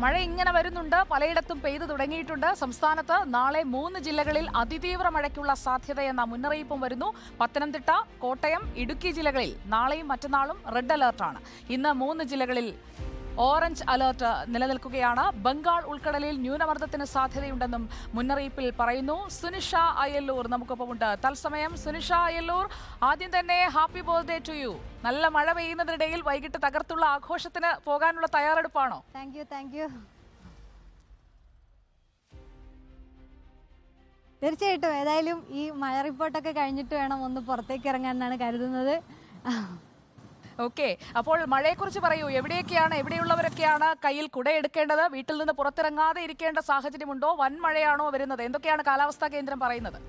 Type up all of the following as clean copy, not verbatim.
മഴ ഇങ്ങനെ വരുന്നുണ്ട്, പലയിടത്തും പെയ്തു തുടങ്ങിയിട്ടുണ്ട്. സംസ്ഥാനത്ത് നാളെ 3 ജില്ലകളിൽ അതിതീവ്ര മഴയ്ക്കുള്ള സാധ്യതയെന്ന മുന്നറിയിപ്പും വരുന്നു. പത്തനംതിട്ട, കോട്ടയം, ഇടുക്കി ജില്ലകളിൽ നാളെയും മറ്റന്നാളും റെഡ് അലർട്ടാണ്. ഇന്ന് 3 ജില്ലകളിൽ ഓറഞ്ച് അലർട്ട് നിലനിൽക്കുകയാണ്. ബംഗാൾ ഉൾക്കടലിൽ ന്യൂനമർദ്ദത്തിന് സാധ്യതയുണ്ടെന്നും മുന്നറിയിപ്പിൽ പറയുന്നു. സുനിഷ അയ്യല്ലൂർ നമുക്കൊപ്പമുണ്ട്. തത്സമയം സുനിഷ അയ്യല്ലൂർ, ആദ്യം തന്നെ ഹാപ്പി ബർത്ത്ഡേ ടു യു. നല്ല മഴ പെയ്യുന്നതിനിടയിൽ വൈകിട്ട് തകർത്തുള്ള ആഘോഷത്തിന് പോകാനുള്ള തയ്യാറെടുപ്പാണോ? Thank you. തീർച്ചയായിട്ടും ഏതായാലും ഈ മഴ റിപ്പോർട്ടൊക്കെ കഴിഞ്ഞിട്ട് വേണം ഒന്ന് പുറത്തേക്ക് ഇറങ്ങാൻ എന്നാണ് കരുതുന്നത്. ഓക്കെ, അപ്പോൾ മഴയെക്കുറിച്ച് പറയൂ. എവിടെയുള്ളവരൊക്കെയാണ് കയ്യിൽ കുടയെടുക്കേണ്ടത്? വീട്ടിൽ നിന്ന് പുറത്തിറങ്ങാതെ ഇരിക്കേണ്ട സാഹചര്യമുണ്ടോ? വൻ മഴയാണോ വരുന്നത്? എന്തൊക്കെയാണ് കാലാവസ്ഥാ കേന്ദ്രം പറയുന്നത്?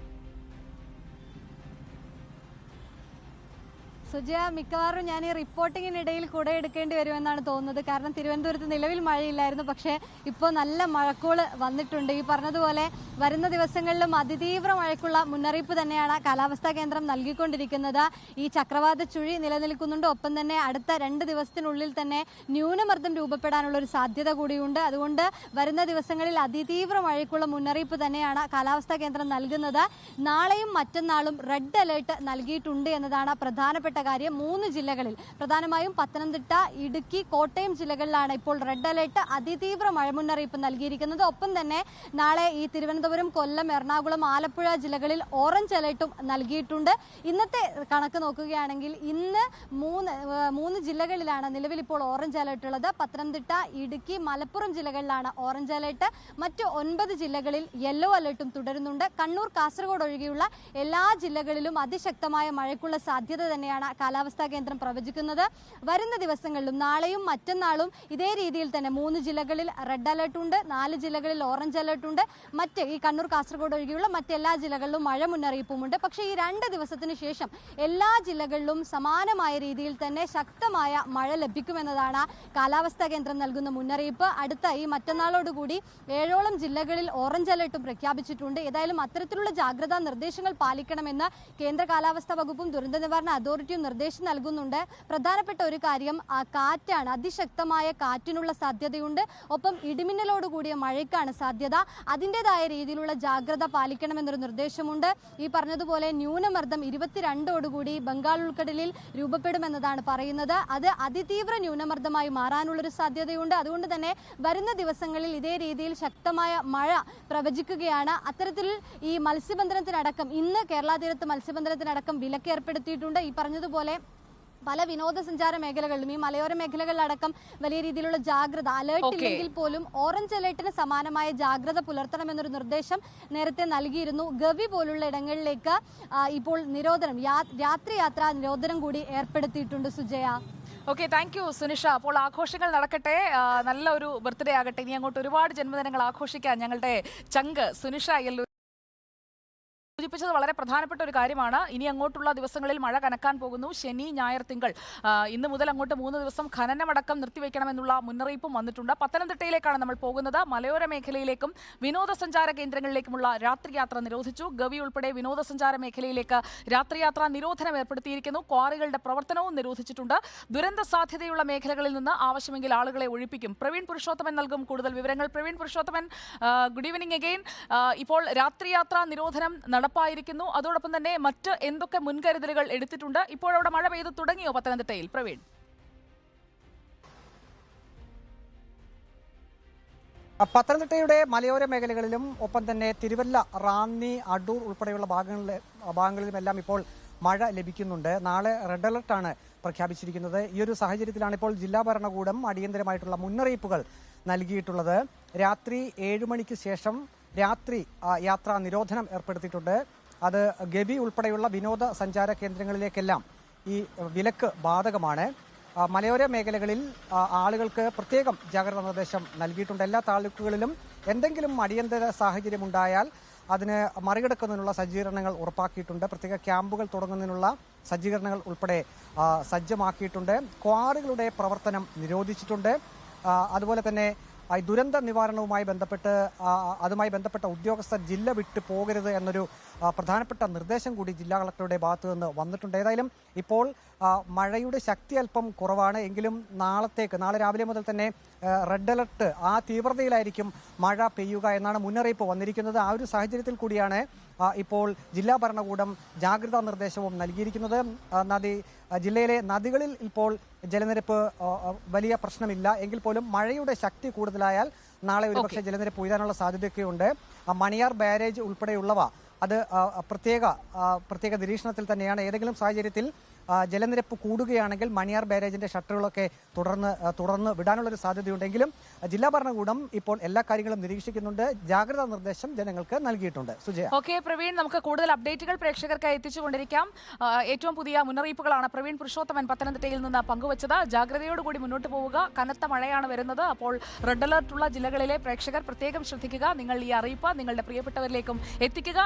സുജയ, മിക്കവാറും ഞാൻ ഈ റിപ്പോർട്ടിങ്ങിനിടയിൽ കൂടെ എടുക്കേണ്ടി വരുമെന്നാണ് തോന്നുന്നത്. കാരണം തിരുവനന്തപുരത്ത് നിലവിൽ മഴയില്ലായിരുന്നു, പക്ഷേ ഇപ്പോൾ നല്ല മഴക്കോള് വന്നിട്ടുണ്ട്. ഈ പറഞ്ഞതുപോലെ വരുന്ന ദിവസങ്ങളിലും അതിതീവ്ര മഴയ്ക്കുള്ള മുന്നറിയിപ്പ് തന്നെയാണ് കാലാവസ്ഥാ കേന്ദ്രം നൽകിക്കൊണ്ടിരിക്കുന്നത്. ഈ ചക്രവാത ചുഴി നിലനിൽക്കുന്നുണ്ട്. ഒപ്പം തന്നെ അടുത്ത 2 ദിവസത്തിനുള്ളിൽ തന്നെ ന്യൂനമർദ്ദം രൂപപ്പെടാനുള്ള ഒരു സാധ്യത കൂടിയുണ്ട്. അതുകൊണ്ട് വരുന്ന ദിവസങ്ങളിൽ അതിതീവ്ര മഴയ്ക്കുള്ള മുന്നറിയിപ്പ് തന്നെയാണ് കാലാവസ്ഥാ കേന്ദ്രം നൽകുന്നത്. നാളെയും മറ്റന്നാളും റെഡ് അലേർട്ട് നൽകിയിട്ടുണ്ട് എന്നതാണ് പ്രധാനപ്പെട്ട കാര്യം. 3 ജില്ലകളിൽ, പ്രധാനമായും പത്തനംതിട്ട, ഇടുക്കി, കോട്ടയം ജില്ലകളിലാണ് ഇപ്പോൾ റെഡ് അലേർട്ട് അതിതീവ്ര മഴ മുന്നറിയിപ്പ് നൽകിയിരിക്കുന്നത്. ഒപ്പം തന്നെ നാളെ ഈ തിരുവനന്തപുരം, കൊല്ലം, എറണാകുളം, ആലപ്പുഴ ജില്ലകളിൽ ഓറഞ്ച് അലേർട്ടും നൽകിയിട്ടുണ്ട്. ഇന്നത്തെ കണക്ക് നോക്കുകയാണെങ്കിൽ ഇന്ന് 3 ജില്ലകളിലാണ് നിലവിൽ ഇപ്പോൾ ഓറഞ്ച് അലേർട്ട് ഉള്ളത്. പത്തനംതിട്ട, ഇടുക്കി, മലപ്പുറം ജില്ലകളിലാണ് ഓറഞ്ച് അലേർട്ട്. മറ്റ് 9 ജില്ലകളിൽ യെല്ലോ അലേർട്ടും തുടരുന്നുണ്ട്. കണ്ണൂർ, കാസർഗോഡ് ഒഴികെയുള്ള എല്ലാ ജില്ലകളിലും അതിശക്തമായ മഴയ്ക്കുള്ള സാധ്യത തന്നെയാണ് കാലാവസ്ഥാ കേന്ദ്രം പ്രവചിക്കുന്നത്. വരുന്ന ദിവസങ്ങളിലും നാളെയും മറ്റന്നാളും ഇതേ രീതിയിൽ തന്നെ 3 ജില്ലകളിൽ റെഡ് അലർട്ട് ഉണ്ട്, 4 ജില്ലകളിൽ ഓറഞ്ച് അലർട്ട് ഉണ്ട്. മറ്റ് ഈ കണ്ണൂർ, കാസർഗോഡ് ഒഴികെയുള്ള മറ്റെല്ലാ ജില്ലകളിലും മഴ മുന്നറിയിപ്പുമുണ്ട്. പക്ഷേ ഈ 2 ദിവസത്തിന് ശേഷം എല്ലാ ജില്ലകളിലും സമാനമായ രീതിയിൽ തന്നെ ശക്തമായ മഴ ലഭിക്കുമെന്നതാണ് കാലാവസ്ഥാ കേന്ദ്രം നൽകുന്ന മുന്നറിയിപ്പ്. അടുത്ത ഈ മറ്റന്നാളോടുകൂടി 7ഓളം ജില്ലകളിൽ ഓറഞ്ച് അലർട്ടും പ്രഖ്യാപിച്ചിട്ടുണ്ട്. ഏതായാലും അത്തരത്തിലുള്ള ജാഗ്രതാ നിർദ്ദേശങ്ങൾ പാലിക്കണമെന്ന് കേന്ദ്ര കാലാവസ്ഥാ വകുപ്പും ദുരന്ത നിവാരണ അതോറിറ്റിയും നിർദ്ദേശം നൽകുന്നുണ്ട്. പ്രധാനപ്പെട്ട ഒരു കാര്യം കാറ്റാണ്. അതിശക്തമായ കാറ്റിനുള്ള സാധ്യതയുണ്ട്. ഒപ്പം ഇടിമിന്നലോടുകൂടിയ മഴയ്ക്കാണ് സാധ്യത. അതിൻ്റെതായ രീതിയിലുള്ള ജാഗ്രത പാലിക്കണമെന്നൊരു നിർദ്ദേശമുണ്ട്. ഈ പറഞ്ഞതുപോലെ ന്യൂനമർദ്ദം 22ഓടുകൂടി ബംഗാൾ ഉൾക്കടലിൽ രൂപപ്പെടുമെന്നതാണ് പറയുന്നത്. അത് അതിതീവ്ര ന്യൂനമർദ്ദമായി മാറാനുള്ളൊരു സാധ്യതയുണ്ട്. അതുകൊണ്ട് തന്നെ വരുന്ന ദിവസങ്ങളിൽ ഇതേ രീതിയിൽ ശക്തമായ മഴ പ്രവചിക്കുകയാണ്. അത്തരത്തിൽ ഈ മത്സ്യബന്ധനത്തിനടക്കം ഇന്ന് കേരള തീരത്ത് മത്സ്യബന്ധനത്തിനടക്കം വിലക്ക് ഏർപ്പെടുത്തിയിട്ടുണ്ട്. ഈ പറഞ്ഞതുപോലെ പല വിനോദസഞ്ചാര മേഖലകളിലും ഈ മലയോര മേഖലകളിലടക്കം വലിയ രീതിയിലുള്ള ജാഗ്രത, അലേർട്ട് ഇല്ലെങ്കിൽ പോലും ഓറഞ്ച് അലേർട്ടിന് സമാനമായ ജാഗ്രത പുലർത്തണമെന്നൊരു നിർദ്ദേശം നേരത്തെ നൽകിയിരുന്നു. ഗവി പോലുള്ള ഇടങ്ങളിലേക്ക് ഇപ്പോൾ നിരോധനം, രാത്രിയാത്രാ നിരോധനം കൂടി ഏർപ്പെടുത്തിയിട്ടുണ്ട്. Sujaya. Okay, thank you Sunisha. അപ്പോൾ ആഘോഷങ്ങൾ നടക്കട്ടെ, നല്ല ഒരു ബർത്ത്ഡേ ആകട്ടെ. ഇനി അങ്ങോട്ട് ഒരുപാട് ജന്മദിനങ്ങൾ ആഘോഷിക്കാൻ ഞങ്ങളുടെ ചങ്ക് സുനിഷ അയ്യല്ലൂർ സൂചിപ്പിച്ചത് വളരെ പ്രധാനപ്പെട്ട ഒരു കാര്യമാണ്. ഇനി അങ്ങോട്ടുള്ള ദിവസങ്ങളിൽ മഴ കനക്കാൻ പോകുന്നു. ശനി, ഞായർ, തിങ്കൾ, ഇന്ന് മുതൽ അങ്ങോട്ട് 3 ദിവസം ഖനനമടക്കം നിർത്തിവെക്കണമെന്നുള്ള മുന്നറിയിപ്പും വന്നിട്ടുണ്ട്. പത്തനംതിട്ടയിലേക്കാണ് നമ്മൾ പോകുന്നത്. മലയോര മേഖലയിലേക്കും വിനോദസഞ്ചാര കേന്ദ്രങ്ങളിലേക്കുമുള്ള രാത്രിയാത്ര നിരോധിച്ചു. ഗവി ഉൾപ്പെടെ വിനോദസഞ്ചാര മേഖലയിലേക്ക് രാത്രിയാത്രാ നിരോധനം ഏർപ്പെടുത്തിയിരിക്കുന്നു. ക്വാറികളുടെ പ്രവർത്തനവും നിരോധിച്ചിട്ടുണ്ട്. ദുരന്ത സാധ്യതയുള്ള മേഖലകളിൽ നിന്ന് ആവശ്യമെങ്കിൽ ആളുകളെ ഒഴിപ്പിക്കും. പ്രവീൺ പുരുഷോത്തമൻ നൽകും കൂടുതൽ വിവരങ്ങൾ. Praveen Purushothaman, good evening again. ഇപ്പോൾ രാത്രിയാത്രാ നിരോധനം നടപ്പായിരിക്കുന്നു. അതോടൊപ്പം തന്നെ മറ്റ് എന്തൊക്കെ മുൻകരുതലുകൾ എടുത്തിട്ടുണ്ട്? ഇപ്പോഴവിടെ മഴ പെയ്തു തുടങ്ങിയോ പത്തനംതിട്ടയിൽ? പ്രവീൺ. പത്തനംതിട്ടയുടെ മലയോര മേഖലകളിലും ഒപ്പം തന്നെ തിരുവല്ല, റാന്നി, അടൂർ ഉൾപ്പെടെയുള്ള ഭാഗങ്ങളിലുമെല്ലാം ഇപ്പോൾ മഴ ലഭിക്കുന്നുണ്ട്. നാളെ റെഡ് അലർട്ടാണ് പ്രഖ്യാപിച്ചിരിക്കുന്നത്. ഈ ഒരു സാഹചര്യത്തിലാണ് ഇപ്പോൾ ജില്ലാ ഭരണകൂടം അടിയന്തരമായിട്ടുള്ള മുന്നറിയിപ്പുകൾ നൽകിയിട്ടുള്ളത്. രാത്രി 7 മണിക്ക് ശേഷം രാത്രി യാത്രാ നിരോധനം ഏർപ്പെടുത്തിയിട്ടുണ്ട്. അത് ഗവി ഉൾപ്പെടെയുള്ള വിനോദസഞ്ചാര കേന്ദ്രങ്ങളിലേക്കെല്ലാം ഈ വിലക്ക് ബാധകമാണ്. മലയോര മേഖലകളിൽ ആളുകൾക്ക് പ്രത്യേകം ജാഗ്രതാ നിർദ്ദേശം നൽകിയിട്ടുണ്ട്. എല്ലാ താലൂക്കുകളിലും എന്തെങ്കിലും അടിയന്തര സാഹചര്യമുണ്ടായാൽ അതിന് മറികടക്കുന്നതിനുള്ള സജ്ജീകരണങ്ങൾ ഉറപ്പാക്കിയിട്ടുണ്ട്. പ്രത്യേക ക്യാമ്പുകൾ തുടങ്ങുന്നതിനുള്ള സജ്ജീകരണങ്ങൾ ഉൾപ്പെടെ സജ്ജമാക്കിയിട്ടുണ്ട്. ക്വാറികളുടെ പ്രവർത്തനം നിരോധിച്ചിട്ടുണ്ട്. അതുപോലെ തന്നെ ഈ ദുരന്ത നിവാരണവുമായി ബന്ധപ്പെട്ട് അതുമായി ബന്ധപ്പെട്ട ഉദ്യോഗസ്ഥർ ജില്ല വിട്ട് പോകരുത് എന്നൊരു പ്രധാനപ്പെട്ട നിർദ്ദേശം കൂടി ജില്ലാ കളക്ടറുടെ ഭാഗത്തു നിന്ന് വന്നിട്ടുണ്ട്. ഏതായാലും ഇപ്പോൾ മഴയുടെ ശക്തി അല്പം കുറവാണ് എങ്കിലും നാളെ രാവിലെ മുതൽ തന്നെ റെഡ് അലർട്ട് ആ തീവ്രതയിലായിരിക്കും മഴ പെയ്യുക എന്നാണ് മുന്നറിയിപ്പ് വന്നിരിക്കുന്നത്. ആ ഒരു സാഹചര്യത്തിൽ കൂടിയാണ് ഇപ്പോൾ ജില്ലാ ഭരണകൂടം ജാഗ്രതാ നിർദ്ദേശവും നൽകിയിരിക്കുന്നത്. ജില്ലയിലെ നദികളിൽ ഇപ്പോൾ ജലനിരപ്പ് വലിയ പ്രശ്നമില്ല എങ്കിൽ പോലും മഴയുടെ ശക്തി കൂടുതലായാൽ നാളെ ഒരുപക്ഷെ ജലനിരപ്പ് ഉയരാനുള്ള സാധ്യതയൊക്കെയുണ്ട്. മണിയാർ ബാരേജ് ഉൾപ്പെടെയുള്ളവ അത് പ്രത്യേക നിരീക്ഷണത്തിൽ തന്നെയാണ്. ഏതെങ്കിലും സാഹചര്യത്തിൽ ജലനിരപ്പ് കൂടുകയാണെങ്കിൽ മണിയാർ ബാരേജിന്റെ ഷട്ടറുകളൊക്കെ തുടർന്ന് വിടാനുള്ളൊരു സാധ്യതയുണ്ടെങ്കിലും ജില്ലാ ഭരണകൂടം ഇപ്പോൾ എല്ലാ കാര്യങ്ങളും നിരീക്ഷിക്കുന്നുണ്ട്. ജാഗ്രതാ നിർദ്ദേശം ജനങ്ങൾക്ക് നൽകിയിട്ടുണ്ട്. സുജയ. ഓക്കെ പ്രവീൺ, നമുക്ക് കൂടുതൽ അപ്ഡേറ്റുകൾ പ്രേക്ഷകർക്കായി എത്തിച്ചുകൊണ്ടിരിക്കാം. ഏറ്റവും പുതിയ മുന്നറിയിപ്പുകളാണ് പ്രവീൺ പുരുഷോത്തമൻ പത്തനംതിട്ടയിൽ നിന്ന് പങ്കുവച്ചത്. ജാഗ്രതയോടുകൂടി മുന്നോട്ട് പോവുക. കനത്ത മഴയാണ് വരുന്നത്. അപ്പോൾ റെഡ് അലർട്ടുള്ള ജില്ലകളിലെ പ്രേക്ഷകർ പ്രത്യേകം ശ്രദ്ധിക്കുക. നിങ്ങൾ ഈ അറിയിപ്പ് നിങ്ങളുടെ പ്രിയപ്പെട്ടവരിലേക്കും എത്തിക്കുക.